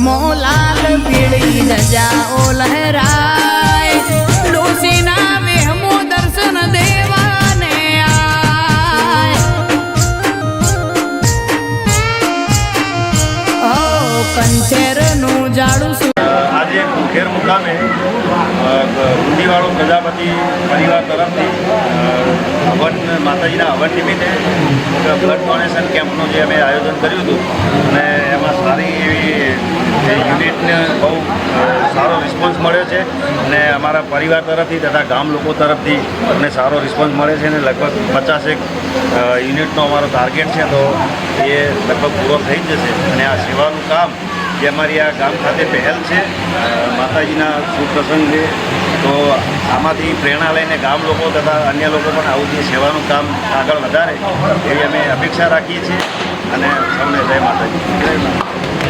મો લાલ પીળી ધજાઓ લહેરાય ડોસીના વેહમો દર્શન દેવાને આય ઓ કંઠેરનું જાડું આજે મુખેર મુકામે ઊંડીવાળો પ્રજાપતિ પરિવાર તરફથી હવન માતાજીના હવન નિમિત્તે બ્લડ ડોનેશન કેમ્પનું જે અમે આયોજન કર્યું હતું અને એમાં સારી એવી યુનિટને બહુ સારો રિસ્પોન્સ મળ્યો છે અને અમારા પરિવાર તરફથી તથા ગામ લોકો તરફથી અમને સારો રિસ્પોન્સ મળે છે અને લગભગ 50 યુનિટનો અમારો ટાર્ગેટ છે તો એ લગભગ પૂરો થઈ જશે અને આ સેવાનું કામ જે અમારી આ ગામ ખાતે પહેલ છે માતાજીના શુભ પ્રસંગ છે તો આમાંથી પ્રેરણા લઈને ગામ લોકો તથા અન્ય લોકો પણ આવું જે સેવાનું કામ આગળ વધારે એવી અમે અપેક્ષા રાખીએ છીએ અને સૌને જય માતાજી.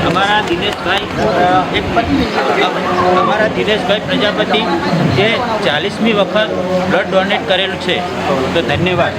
અમારા દિનેશભાઈ પ્રજાપતિ જે 40મી વખત બ્લડ ડોનેટ કરેલું છે તો ધન્યવાદ.